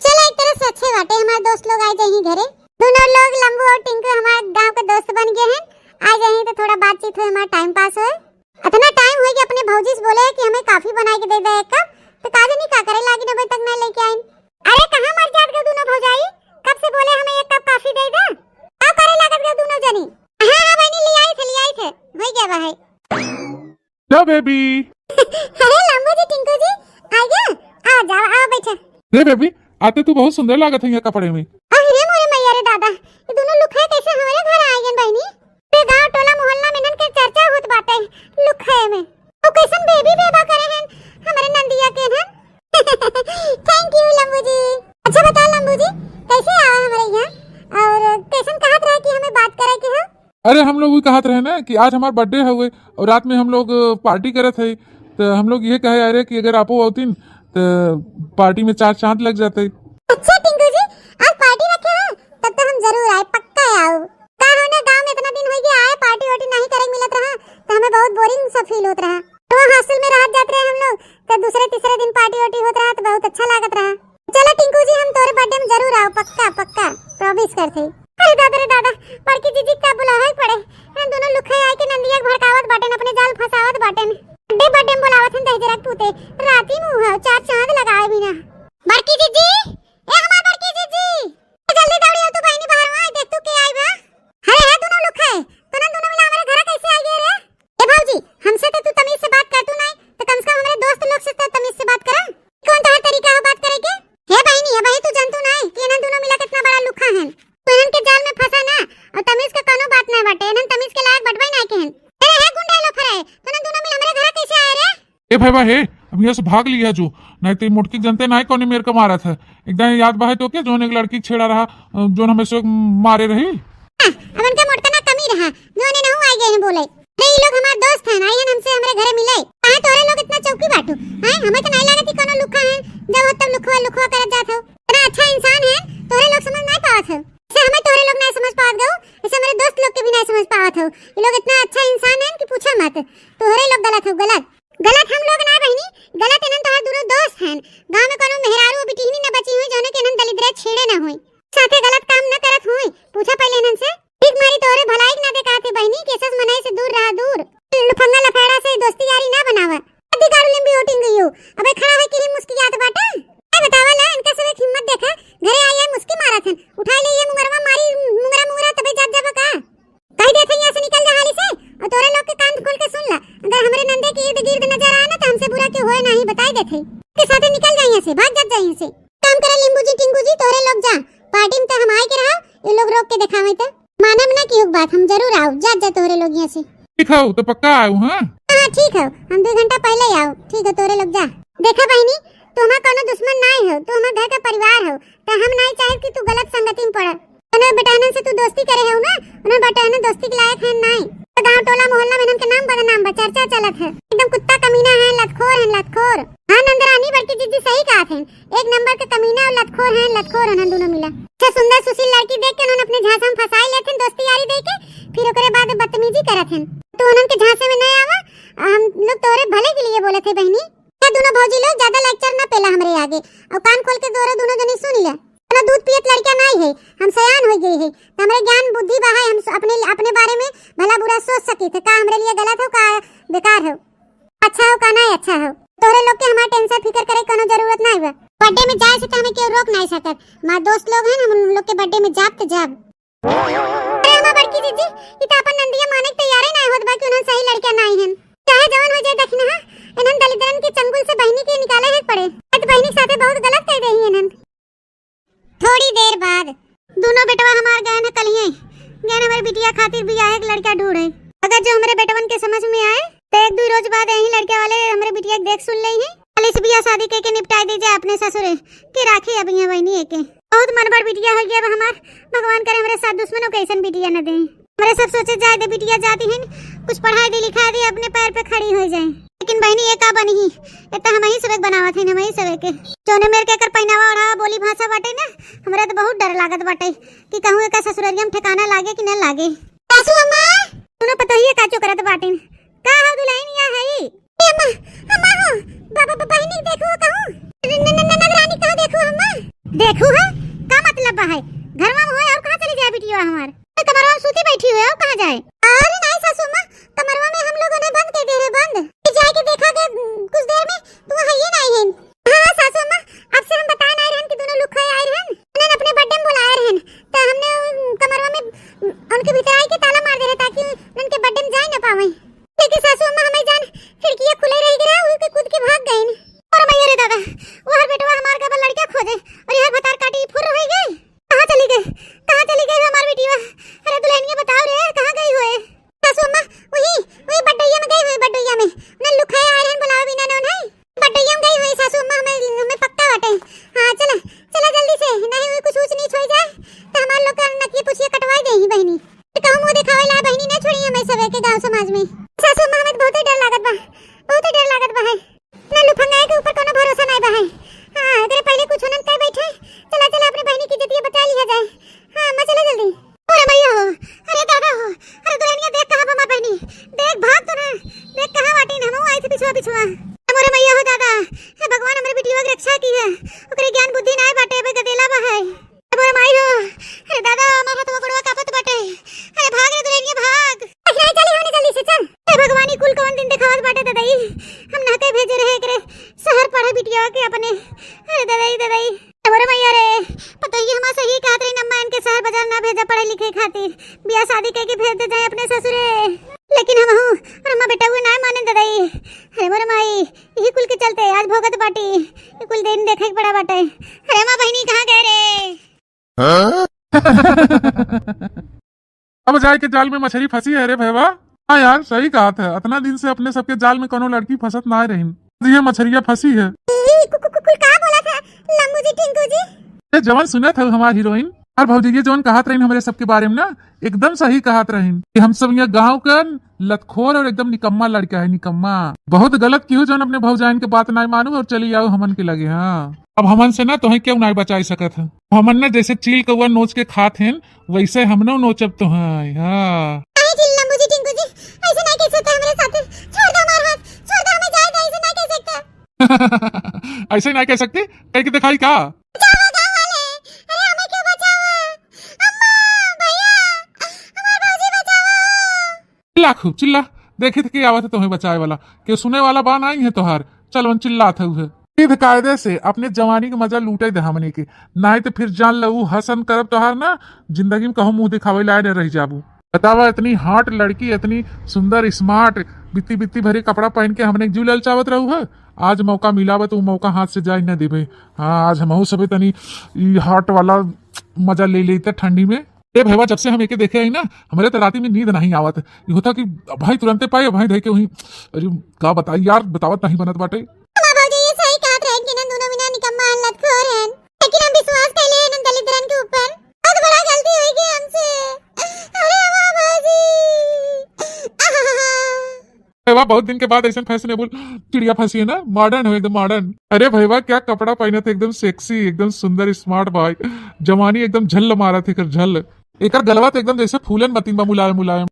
चलो एक तरह से अच्छे बाटे हमारे दोस्त लोग आ जाए घरे, दोनों लोग लम्बू और टिंकू हमारे गांव के दोस्त बन गए हैं, आ जाए तो थोड़ा बातचीत हो, हमारा टाइम पास हो। इतना टाइम हो गया अपने भौजी से बोले कि हमें काफी बना के दे दे एक कप, तो काजे नहीं का करे लागी अभी तक मैं लेके आई। अरे कहां मर जात गए दोनों भौजाई, कब से बोले हमें एक कप काफी दे दे, का करे लागत गए दोनों जनी। हां बहनी ले आई थे हो गया भाई। क्या बेबी? अरे लम्बू जी, टिंकू जी आ गया, आ जाओ, आओ बैठो। रे बेबी, आते तू बहुत सुंदर लागत है ये कपड़े में। अरे मोरे मैया रे दादा, ये दोनों लुखाए कैसे हमारे घर आ गए बहनी? ते गांव टोला मोहल्ला में नन के चर्चा होत बाटे लुखाए में, तो कैसन बेबी बेबा करे हैं हमारे नंदिया के ना। थैंक यू लम्बू जी। अच्छा बता लम्बू जी, कैसे आवा हमारे यहाँ और कैसन कहत रहे कि हमें बात करे के है? अरे हम लोग कहत रहे ना कि आज हमारा बर्थडे हुए और रात में हम लोग पार्टी करत है, तो हम लोग ये कहे अरे कि अगर आपो होतीन तो पार्टी में 4 चांद लग जाते। अच्छा टिंकू जी, आज पार्टी रखे हैं, तब तो हम जरूर आए, पक्का आओ। का होने गांव में इतना दिन हो गया आए पार्टी वार्टी नहीं करे मिलत रहा, तो हमें बहुत बोरिंग सा फील होत रहा। तो हॉस्टल में रात जाते रहे हम लोग, तो दूसरे तीसरे दिन पार्टी वार्टी होत रहा, तो बहुत अच्छा लागत रहा। चलो टिंकू जी, हम तोरे बर्थडे में जरूर आओ, पक्का प्रॉमिस करते। अरे दादा बड़की जीजी का बुलावा ही पड़े, हम दोनों लुखाए आए के नंदिया के भड़कावत बाटे, अपने जाल फसावत बाटे। बर्थडे में बुलावत हैं दहजरक पूते, राती मुंह है 4 चांद लगाए बिना। बड़की जीजी, ए हमार बड़की जीजी, जल्दी दौड़ी आओ, तू बहनी बाहर आ, देख तू के आई बा। अरे है दोनों लुखाए, तो ना दोनों मिला हमारे घर कैसे आ गए रे? ए भौजी, हमसे तो तू तमीज से बात कर, तू नहीं तो कम से कम हमारे दोस्त लोग से तो तमीज से बात कर। कौन तो हर तरीका है बात करे के? हे बहनी, भाई तू जानतू नहीं कि इन्हन दोनों मिला कितना बड़ा लुखा है, तो इन्हन के जाल में फंसा ना, और तमीज का कोनो बात ना बाटे, इन्हन तमीज के लायक बटवाई ना के हैं। अरे है गुंडा लोग खड़े, तो ना दोनों मिला हमारे घर कैसे आए रे? ए भाई हे, अब यहाँ से भाग लिया जो, नहीं तो मुटकी जनते नहीं कौन मेरे को मारा था, एकदम याद बा है तो क्या जोन एक लड़की छेड़ा रहा, जोन हमें से मारे रही। अब उनका मोटका ना कमी रहा, जो ने ना आई गए बोले। अरे ये लोग हमारे दोस्त हैं, आए हमसे हमारे घर मिले, काहे तोरे लोग इतना चौकी बाटू हैं? हमें तो नहीं लागत कि कोनो लुखा है, जब हो तब लुखवा करत जात हो। इतना अच्छा इंसान है, तोरे लोग समझ नहीं पावत हो, ऐसे हमें तोरे लोग नहीं समझ पावत गो, ऐसे हमारे दोस्त लोग के भी नहीं समझ पावत हो। ये लोग इतना अच्छा इंसान है कि पूछो मत, तोरे लोग गलत हो, गलत हम लोग ना बहनी, गलत इनन तोहर दोनों दोस्त हैं। गांव में कोनो मेहरारू बिटिहनी न बची हुई जोने के इनन दलिद्र छेड़े ना होई, साथे गलत काम न करत होई, पूछा पहले इनन से। ठीक एक मारी तोरे भलाई ना देखा थे बहनी, केसस मनाई से दूर रहा, दूर लफंगा लफाड़ा से दोस्ती यारी ना बनावा। अधिकार लिंबी वोटिंग गयो, अबे खड़ा है कि मुस्कियात बाटा। ए बतावा ला, इनका सब हिम्मत देखा, घरे आई है मुस्की मारा थन, उठा ले ये मुंगरवा मारी, मुंगरा तबे जात जाबा का कह दे थे, यहां से निकल जा हाली से। और तोरे लोग के कान खोल के सुन ला, अगर हमरे नंदे के इर्द गिर्द नजर आए ना तो हमसे बुरा क्यों होए नहीं बताई देथे, के साथे निकल जाइए से, भाग जात जाइए से। काम करे लिंबू जी टिंगू जी, तोरे लोग जा पार्टी में तो हम आए के रहा, ये लोग रोक के दिखावे तो मानम ना की बात, हम जरूर आओ, जात जा तोरे लोग यहां से। ठीक है तो पक्का आऊ। हां हां ठीक है, हम 2 घंटा पहले ही आओ। ठीक है तोरे लोग जा। देखा बहनी, तू हमारा कोनो दुश्मन नहीं हो, तू हमारे घर का परिवार हो, तो हम नहीं चाहे कि तू गलत संगति में पड़। तने बेटानन से तू दोस्ती करे हो ना, उन्हें बेटानन दोस्ती के लायक है नहीं। तो गांव टोला मोहल्ला में इनके नाम बदनाम बा, चर्चा चलत है, एकदम कुत्ता कमीना है, लतखोर है, लतखोर। हां नंदरानी बड़की जिद्दी सही कहा थे, एक नंबर का कमीना और लतखोर है, लतखोर है दोनों मिला। अच्छा सुंदर सुशील लड़की देख के उन्होंने अपने झांसा में फंसाई लेथे, दोस्ती यारी दे के, फिर ओकरे बाद बदतमीजी करत हैं। तो उनके झांसे में नहीं आवा, हम लोग तोरे भले के लिए बोले थे बहनी। क्या दोनों भौजी लोग ज्यादा लेक्चर ना पेला हमरे आगे, और कान खोल के दोनों जनी सुन ले। ना दूध पियत लड़का नहीं है, हम सयान हो गए है, हमरे ज्ञान बुद्धि बा है, हम अपने बारे में भला बुरा सोच सकी थे, का हमरे लिए गलत हो का बेकार हो, अच्छा हो का नहीं अच्छा हो। तोरे लोग के हमारे टेंशन फिकर करे कोनो जरूरत नहीं बा। बर्थडे में जाए से तो हमें क्यों रोक नहीं सकत, हमारे दोस्त लोग हैं, हम उन लोग के बर्थडे में जाब तो जाब। अरे हमार बड़की दीदी, ई तो अपन नंदिया माने के तैयार नहीं होत बा कि उन्हें सही लड़का नहीं है, चाहे जवान हो जाए देखना। हां इन्हन दलितरन के चंगुल से बहनी के निकाले है पड़े, तो बहनी के साथे बहुत गलत कर रही है इन्हन। थोड़ी देर बाद दोनों बेटवा हमार गए न कल ही गए, हमारी बिटिया खातिर भी आए एक लड़का ढूंढे। अगर जो हमारे बेटवन के समझ में आए तो 1-2 रोज बाद यही लड़के वाले हमारे बिटिया देख सुन ले हैं, कल इस बिया शादी के निपटाई दीजिए अपने ससुरे के राखी अब यहाँ बहनी है के। बहुत मनबड़ बिटिया हो गया हमार, भगवान करे हमारे साथ दुश्मनों को ऐसा बिटिया न दे। हमारे सब सोचे जाए दे बिटिया जाती है, कुछ पढ़ाई दी लिखा दी, अपने पैर पे खड़ी हो जाए। लेकिन बहनी ये का बनी ही, इतना हम ही सबक बनावा थे, हम ही सबक के जोने मेरे के कर पहनावा ओढ़ावा बोली भाषा बाटे ना, हमरा तो बहुत डर लागत बाटे कि कहूं का ससुरालिया में ठिकाना लागे कि न लागे। सासू अम्मा तूने पता ही है काचो करत बाटे का हो दुल्हन या है ए अम्मा, अम्मा हो बाबा बहनी देखो कहूं नंदरानी कहां देखो अम्मा, देखो है का मतलब है, घर में होए और कहां चली जाए बिटिया हमार, कमरवा में सूती बैठी हुई है और कहां जाए। अरे नहीं सासू अम्मा, कमरवा में हम लोगों ने बंद कर दे रहे, बंद जाके देखा के कुछ देर में तू है ये नहीं है। हां सासू अम्मा, आपसे हम बताए नहीं रहन कि दोनों लोग खाए आए रहन, उन्होंने अपने बर्थडे में बुलाए रहन, तो हमने कमरवा में उनके भीतर आई के ताला मार दे रहे ताकि उनके बर्थडे में जाए ना पावे। लेकिन सासू अम्मा हमें जान खिड़कियां खुले रह गई, वो के कूद के भाग गए। और मैं रे दादा वो हर बेटवा हमार का लड़का खोजे और यह भतार काटी फुर रह गई, कहां चली गई हमार बेटिया। अरे दुल्हनिया बताओ रे कहां गई हुए। सासू अम्मा वही बड्डैया में गई हुई, बड्डैया में न लुखाए आ रहे बुलाओ बिना न नहीं, बड्डैया में गई हुई सासू अम्मा, हमें पक्का बाटे। हां चला जल्दी से, नहीं हुई कुछ ऊंच नीच हो जाए तो हमार लोग का नकिए पुछिए कटवाई देही बहनी, कहूं मुंह दिखावे ला बहनी न छोड़ी हमें सबे के गांव समाज में। सासू अम्मा हमें बहुत डर लागत बा, बहुत डर लागत बा है, न लुफंगाए के ऊपर कोनो भरोसा नहीं बा है। हां अगर पहले कुछ होनन कर बैठे, चला अपनी बहनी की इज्जत बचा लिया जाए। हां अम्मा चला जल्दी। अरे भैया हो, अरे दादा हो, अरे दुल्हनिया देख कहां बा बहनी, देख भाग तो ना, देख कहां बाटी न, हम आई थे पिछुआ। मोरे मैया हो दादा, हे भगवान हमरे बिटिया की रक्षा की है, ओकरे ज्ञान बुद्धि नहीं बाटे, बे गदेला बा है। मोरे माई हो, अरे दादा हमारा तो गोड़वा कापत बाटे, अरे भाग रे दुल्हनिया भाग, अरे चली होने जल्दी से चल। हे भगवान कुल कौन दिन दिखावत बाटे दादाई, हम ना के भेजे रहे करे शहर पढ़े बिटिया के अपने। अरे दादाई मोरे मैया रे, पता ही हमारा सही कहत रही नम्मा, इनके शहर बाजार ना भेजा पढ़े लिखे खातिर, बियाह शादी के भेज दे जाए अपने ससुरे, लेकिन हम हूं और अम्मा बेटा हुए ना माने दादाई। अरे मोरे माई यही कुल के चलते आज भोगत बाटी, ये कुल दिन देखे के बड़ा बाटे। अरे अम्मा बहनी कहां गए रे। अब जाए के जाल में मछली फंसी है रे भैया। हाँ यार सही कहा था, इतना दिन से अपने सबके जाल में कोनो लड़की फंसत ना रही, ये मछलियां फंसी है। कुल का बोला था लम्बू जी टिंकू जी, ये जवान सुना था हमार हीरोइन और भौजी ये जवान कहत रही हमारे सबके बारे में ना, एकदम सही कहत रही कि हम सब यहाँ गांव का लतखोर और एकदम निकम्मा लड़का है, निकम्मा बहुत गलत क्यों जो अपने भौजाइन के बात ना मानू और चली आओ हमन के लगे। हाँ अब हमन से ना तुम्हें क्यों नहीं बचा सकत है, हमन ने जैसे चील कौआ नोच के खात हैं वैसे हमनो नोचब तो है। हाँ ऐसे नहीं कह सकते, कह के दिखाई का। चिल्ला खूब चिल्ला। देखे थे कि आवत है तुम्हें बचाए वाला, कि सुने वाला बा नहीं है तोहार। चल वन चिल्ला था उहे सीध कायदे से अपने जवानी के मजा लूटे दे हमने के, नहीं तो फिर जान लू हसन करब तोहार ना, जिंदगी में कहूँ मुंह दिखावे लाए न रह जाबू। बतावा इतनी हॉट लड़की, इतनी सुंदर स्मार्ट, बित्ती बित्ती भरे कपड़ा पहन के हमने जू ललचावत रहू है। आज मौका मिला बा तो मौका हाथ से जाए न देवे। हाँ आज हमहू सब तनी हॉट वाला मजा ले लेते ठंडी में। ए भैया जब से हम एके देखे आई ना, हमारे तो राती में नींद नहीं आवत। ये होता कि भाई तुरंते पाए भाई धे के वहीं। अरे का बताई यार, बतावत नहीं बनत बाटे। बाबूजी ये सही कहत रहे कि ना दोनों बिना निकम्मा हल्लतखोर हैं, लेकिन हम विश्वास कैले हैं न दलिद्रन के ऊपर। बहुत बड़ा गलती हुई कि हमसे। अरे बाबूजी भैया बहुत दिन के बाद ऐसा फैशनेबल चिड़िया फंसी है ना, मॉडर्न हो एकदम मॉडर्न। अरे भैया क्या कपड़ा पहने थे, एकदम सेक्सी, एकदम सुंदर स्मार्ट भाई। जवानी एकदम झल मारा थे कर झल। एक गलवा तो एकदम जैसे फूलन मतीबा मुलायम मुलायम।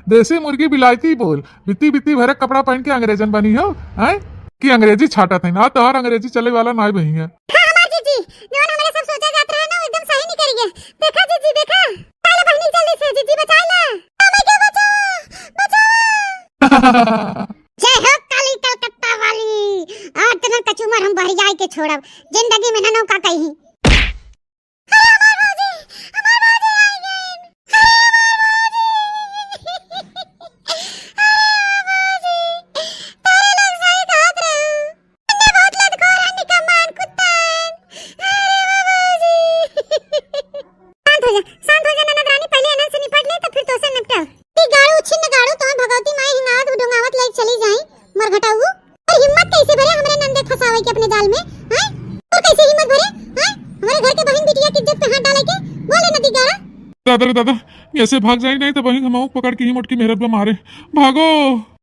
देसी मुर्गी बिलायती बोल, बित्ती बित्ती भरे कपड़ा पहन के अंग्रेजन बनी हो हैं कि अंग्रेजी छाटा थे ना, तो हर अंग्रेजी चले वाला ना बही है। हां हमार जीजी जोन हमारे सब सोचा जात रहा ना वो एकदम सही निकल गया। देखा जीजी देखा, पहले बहनी जल्दी से जीजी बचा ले। हमें क्या बचा जय हो काली कलकत्ता वाली। आज तन कचुमर हम बहरी जाए के छोड़ब, जिंदगी में ना नौका कहीं। दादा रे दादा, ऐसे भाग जाए नहीं तो वहीं हम पकड़ के ही मोटकी मेहरत में मारे। भागो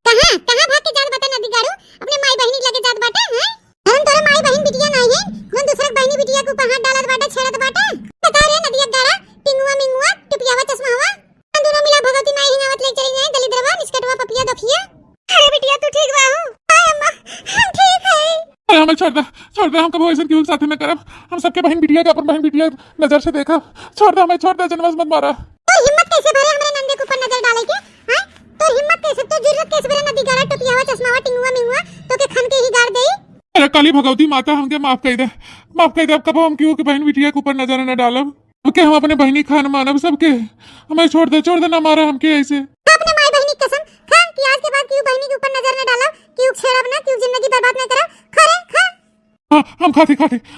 कहां कहां भाग के जात बता नदी गाड़ू, अपने माई बहनी लगे जात बाटे हैं। हम तोरे माई बहन बिटिया नहीं है, हम दूसरा बहनी बिटिया को ऊपर हाथ डालत बाटे, छेड़त बाटे। बता रे नदिया गाड़ा टिंगुआ मिंगुआ टुपियावा चश्मा हुआ, हम दोनों मिला भगवती माई हिंगावत ले चली जाए। दलिद्रवा निष्कटवा पपिया दखिया। अरे बिटिया तू ठीक बा हो? हाय अम्मा हम ठीक है। अरे हमें छोड़ दे हम कभी ऐसा क्यों साथ में करब। हम सबके बहन बिटिया के अपन बहन बिटिया नजर से देखा। छोड़ दे हमें, छोड़ दे, जनवस मत मारा। तो हिम्मत कैसे भरे हमरे नंदे के ऊपर नजर डाले के हैं? तो हिम्मत कैसे, तो जरूरत कैसे भरे नदी गाड़ा टोपियावा चश्मावा टिंगुआ मिंगुआ तो के खन के ही गाड़ देई। अरे काली भगवती माता हमके माफ कर दे, माफ कर दे। अब कब हम क्यों के बहन बिटिया के ऊपर नजर न डालब, के हम अपने बहनी खान मानब सबके। हमें छोड़ दे ना मारा हमके ऐसे। अपने माई बहनी कसम खा कि आज के बाद क्यों बहनी के ऊपर नजर न डालब, क्यों छेड़ब ना, क्यों जिंदगी बर्बाद न करब। खरे खा हाँ हम खाते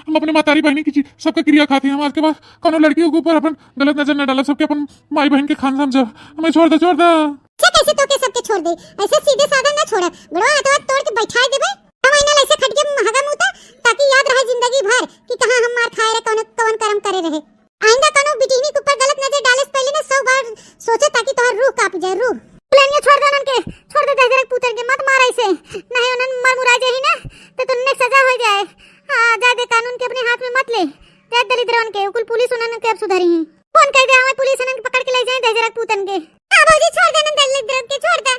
हम अपने मातारी बहनी की सबका क्रिया खाते हैं। हम आज के बाद कोनो लड़कियों के ऊपर अपन गलत नजर न डाला, सबके अपन माई बहन के खान समझ। हमें छोड़ दे कैसे तो के सबके छोड़ दे, ऐसे सीधे साधा ना छोड़। बड़वा हाथवा तोड़ के बैठा देबे, हम आइना ऐसे खट के महगा मुता, ताकि याद रहे जिंदगी भर कि कहां हम मार खाए रे, कौन कर्म करे रहे। आइंदा कोनो बिटिनी के ऊपर गलत नजर डाले से पहले ना 100 बार सोचे, ताकि तोहर रूह कांप जाए, रूह। प्लानिया छोड़ दे उनके, छोड़ दे दहजरक पुत्र के, मत मार ऐसे, नहीं उनन मर मुरा जाही ना तो तुन्ने सजा हो जाए। हां जा दे, कानून के अपने हाथ में मत ले। जा दलिद्रन के कुल पुलिस उनन के अब सुधरी है। फोन कर दे हमें, पुलिस उनन पकड़ के ले जाए दहजरक पुतन के। हां भौजी छोड़ दे ना दलिद्रन के, छोड़ दे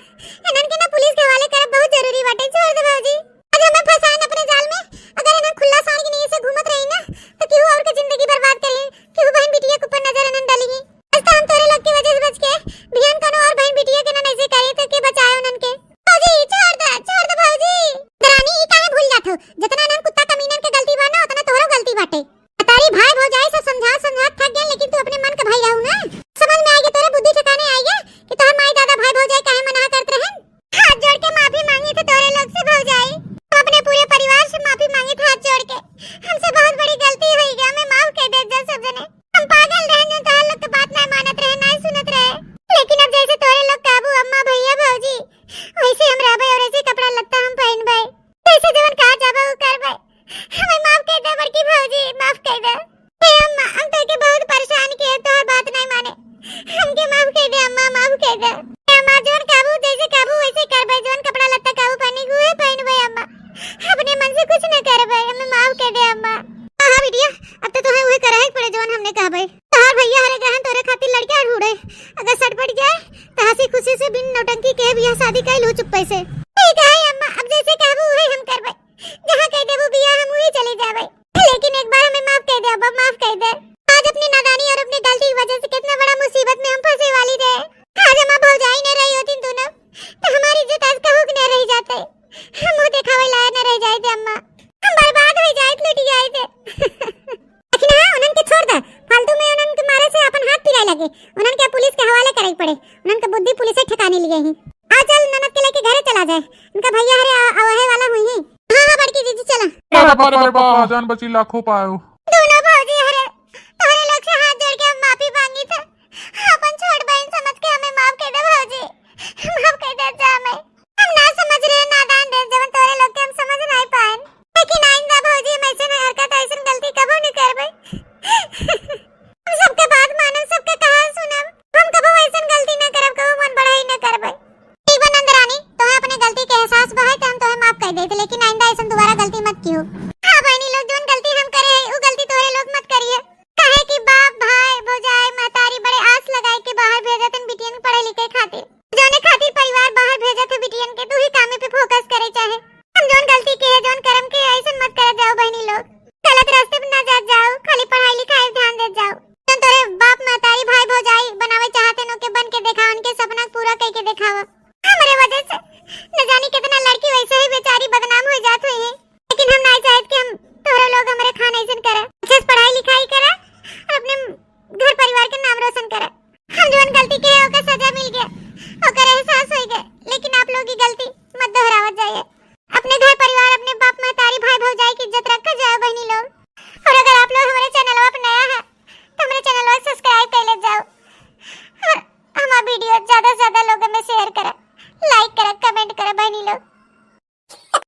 इनन के ना पुलिस के हवाले करब बहुत जरूरी बाटे। छोड़ दे भौजी, आज हमें फंसाए अपने जाल में। अगर इनन खुला साड़ के नहीं से घूमत रही ना तो क्यों और के जिंदगी बर्बाद करी, क्यों बहन बिटिया के ऊपर नजर इनन डाली। आज तो हम तोरे लोग की वजह से बच के ध्यान कनो और बहन बिटिया के ना ऐसे करे तो के बचाए उनन के। भौजी छोड़ दे भौजी। दरानी ई काहे भूल जात हो, जितना नन कुत्ता कमीनन के गलती बा ना उतना तोहरो गलती बाटे। तारी भाई भौजाई से समझा थक गया, लेकिन तू अपने मन का भाई रहू ना। समझ में आएगा तोरे बुद्धि ठिकाने आएगा कि तोहर माई दादा भाई भौजाई काहे मना करत रहन। हाथ जोड़ के माफी मांगी थी तोरे लोग से भौजाई, तो अपने पूरे परिवार से माफी मांगी थी हाथ जोड़ के। हमसे बहुत बड़ी गलती हुई गया, हमें माफ कर दे जा सब जने। हम पागल रहे जो तोहर लोग के बात नहीं मानत रहे, नहीं सुनत रहे। लेकिन अब जैसे तोरे लोग काबू अम्मा भैया भौजी, वैसे हम रहबे और ऐसे कपड़ा लत्ता हम पहनबे, जैसे जवन कहा जाबे वो करबे। हमें माफ कर दे बड़की भौजी, माफ कर दे। हे अम्मा हम तो के बहुत परेशान किए, तोहर बात नहीं माने, हमके माफ कर दे अम्मा, माफ कर दे। हे अम्मा जोन काबू जैसे काबू वैसे करबे, जोन कपड़ा लत्ता काबू पहने हुए पहनबे अम्मा, अपने मन से कुछ न करबे। हमें माफ कर दे अम्मा। हां बिटिया अब तो तोहे वही करहे पड़े जोन हमने कहबे। तोहर भैया हरे गहन तोरे खातिर लड़का ढूंढे, अगर सट पड़ जाए तो हंसी खुशी से बिन नौटंकी के बियाह शादी कर लू चुप्पे से। ठीक है अम्मा, अब जैसे कहबू वही हम करबे, जहां कह देबू बियाह हम वही चले जाबे। लेकिन एक बार हमें माफ कर दे अब्बा, माफ कर दे। आज अरे बाबा जान बची लाखों पायो। दोनों भौजी हरे तोहरे लोग से हाथ जोड़ के हम माफी मांगी था। अपन छोट बहन समझ के हमें माफ कर दे भौजी, माफ कर दे जा हमें। हम ना समझ रहे नादान रे जवन तोरे लोग के हम समझ नहीं पाए, लेकिन आइंदा भौजी हम ऐसे नहीं हरकत ऐसे गलती कबो नहीं करबे। हम सबके बात मानब, सबके कहा सुनब, हम कबो ऐसे गलती ना करब, कबो मन बढ़ाई ना करबे। ठीक बा नंदरानी, तोहे अपने गलती के एहसास बा है त हम तोहे माफ कर देते, लेकिन आइंदा ऐसे दोबारा गलती मत कियो। हां बहनी लोग जोन गलती हम करे है उ गलती तोरे लोग मत करिए। काहे कि बाप भाई भौजाई महतारी बड़े आस लगाए के बाहर भेजतन बिटियन पढ़े लिखे खातिर, जोने खातिर परिवार बाहर भेजत है बिटियन के, तू ही कामे पे फोकस करे चाहे। हम जोन गलती के है जोन कर्म के ऐसे मत कर जाओ बहनी लोग, गलत रास्ते पे ना जा जाओ, खाली पढ़ाई लिखाई ध्यान दे जाओ। जोन तोरे बाप महतारी भाई भौजाई बनावे चाहते नो के बन के देखा, उनके सपना पूरा करके दिखावा। हमारे वजह से न जाने कितना लड़की वैसे ही बेचारी बदनाम हो जात हुई है, लेकिन हम नहीं चाहते कि हम तोरे लोग हमारे खान ऐसे करे। अच्छे से पढ़ाई लिखाई करा और अपने घर परिवार के नाम रोशन